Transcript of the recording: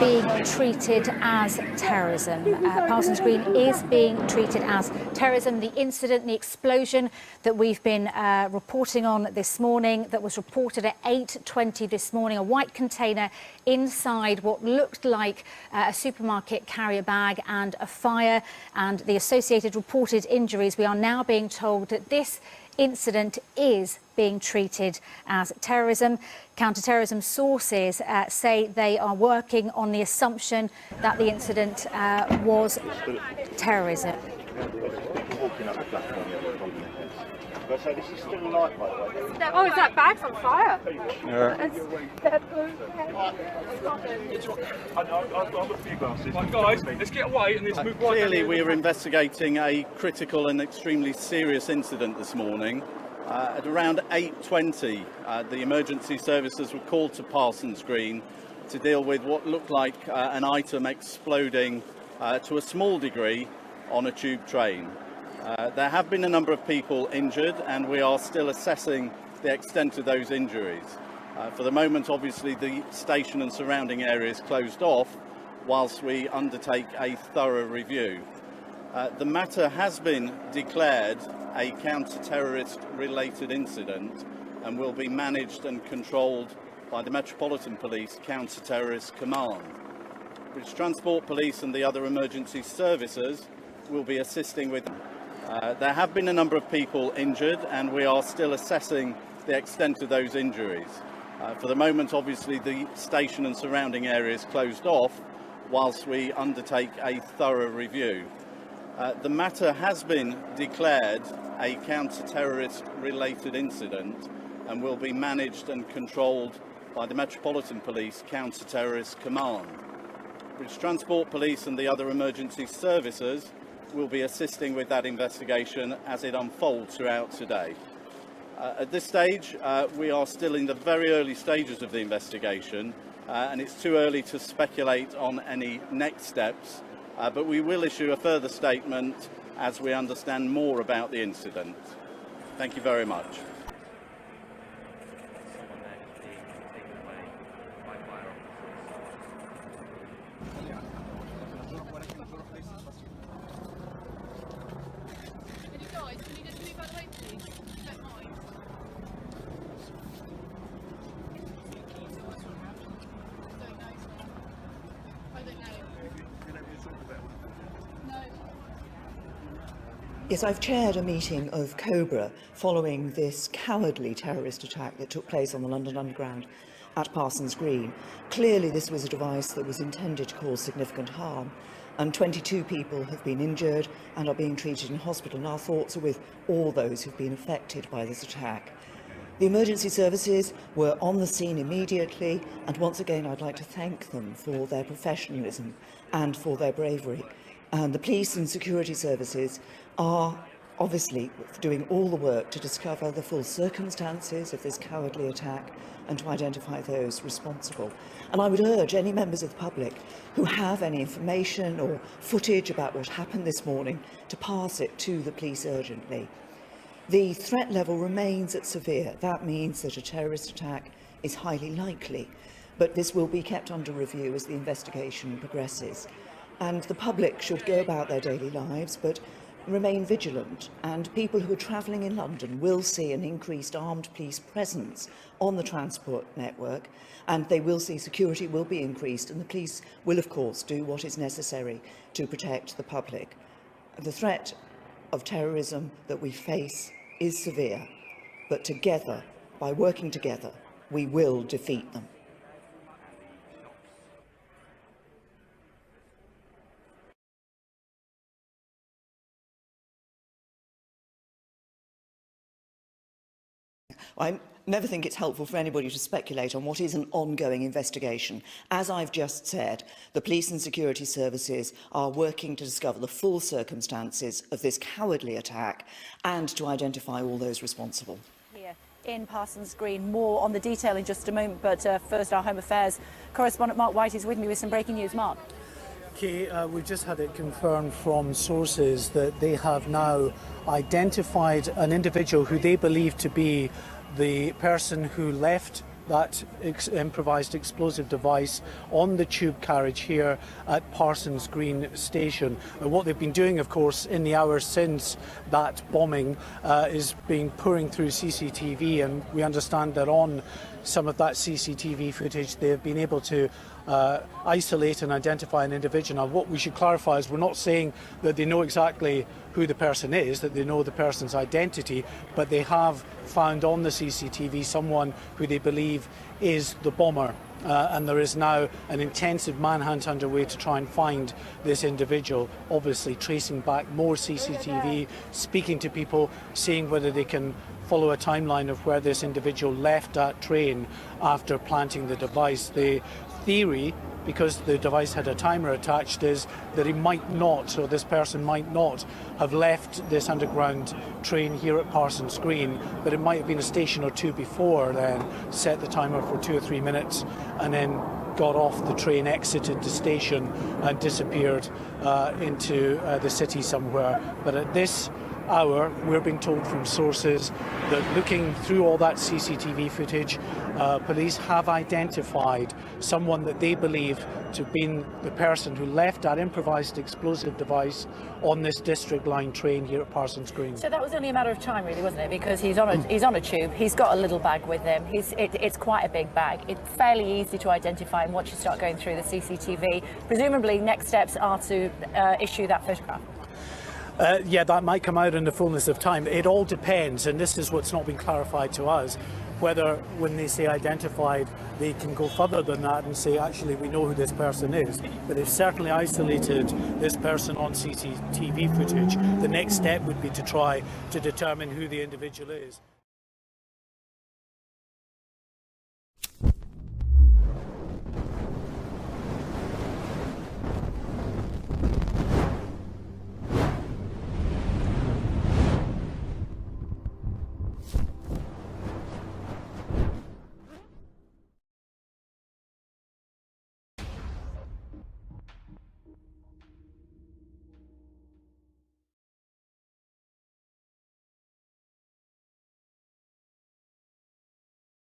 being treated as terrorism. Parsons Green is being treated as terrorism. The incident, the explosion that we've been reporting on this morning, that was reported at 8:20 this morning, a white container inside what looked like a supermarket carrier bag, and a fire and the associated reported injuries. We are now being told that this incident is being treated as terrorism. Counter-terrorism sources say they are working on the assumption that the incident was terrorism. So this is still light, by the way. Oh, is that bag's on fire? Yeah. I've got a few glasses. Right, guys, let's get away and let's move right. Clearly, we are investigating a critical and extremely serious incident this morning. At around 8:20, the emergency services were called to Parsons Green to deal with what looked like an item exploding to a small degree on a tube train. There have been a number of people injured, and we are still assessing the extent of those injuries. For the moment, obviously, the station and surrounding areas closed off whilst we undertake a thorough review. The matter has been declared a counter-terrorist related incident and will be managed and controlled by the Metropolitan Police Counter-Terrorist Command. British Transport Police and the other emergency services will be assisting with. There have been a number of people injured, and we are still assessing the extent of those injuries. For the moment, obviously, the station and surrounding areas closed off whilst we undertake a thorough review. The matter has been declared a counter-terrorist related incident and will be managed and controlled by the Metropolitan Police Counter-Terrorist Command. British Transport Police and the other emergency services will be assisting with that investigation as it unfolds throughout today. At this stage, we are still in the very early stages of the investigation, and it's too early to speculate on any next steps, but we will issue a further statement as we understand more about the incident. Thank you very much. Yes, I've chaired a meeting of COBRA following this cowardly terrorist attack that took place on the London Underground at Parsons Green. Clearly, this was a device that was intended to cause significant harm, and 22 people have been injured and are being treated in hospital. And our thoughts are with all those who've been affected by this attack. The emergency services were on the scene immediately, and once again I'd like to thank them for their professionalism and for their bravery. And the police and security services are obviously doing all the work to discover the full circumstances of this cowardly attack and to identify those responsible. And I would urge any members of the public who have any information or footage about what happened this morning to pass it to the police urgently. The threat level remains at severe. That means that a terrorist attack is highly likely, but this will be kept under review as the investigation progresses. And the public should go about their daily lives, but remain vigilant. And people who are travelling in London will see an increased armed police presence on the transport network, and they will see security will be increased, and the police will, of course, do what is necessary to protect the public. The threat of terrorism that we face is severe, but together, by working together, we will defeat them. I never think it's helpful for anybody to speculate on what is an ongoing investigation. As I've just said, the police and security services are working to discover the full circumstances of this cowardly attack and to identify all those responsible. Here in Parsons Green, more on the detail in just a moment, but first our Home Affairs correspondent Mark White is with me with some breaking news. Mark. Kay, we've just had it confirmed from sources that they have now identified an individual who they believe to be the person who left that improvised explosive device on the tube carriage here at Parsons Green station. And what they've been doing, of course, in the hours since that bombing is being pouring through CCTV, and we understand that on some of that CCTV footage they have been able to isolate and identify an individual. Now, what we should clarify is we're not saying that they know exactly who the person is, that they know the person's identity, but they have found on the CCTV someone who they believe is the bomber. And there is now an intensive manhunt underway to try and find this individual, obviously tracing back more CCTV, speaking to people, seeing whether they can follow a timeline of where this individual left that train after planting the device. The theory, because the device had a timer attached, is that he might not, or this person might not, have left this underground train here at Parsons Green, but it might have been a station or two before then, set the timer for 2 or 3 minutes, and then got off the train, exited the station and disappeared into the city somewhere. But at this hour, we're being told from sources that looking through all that CCTV footage, police have identified someone that they believe to have been the person who left that improvised explosive device on this District Line train here at Parsons Green. So that was only a matter of time, really, wasn't it? Because he's on a tube, he's got a little bag with him, it's quite a big bag. It's fairly easy to identify once you start going through the CCTV. Presumably, next steps are to issue that photograph. Yeah, that might come out in the fullness of time. It all depends, and this is what's not been clarified to us, whether when they say identified, they can go further than that and say, actually, we know who this person is. But they've certainly isolated this person on CCTV footage. The next step would be to try to determine who the individual is.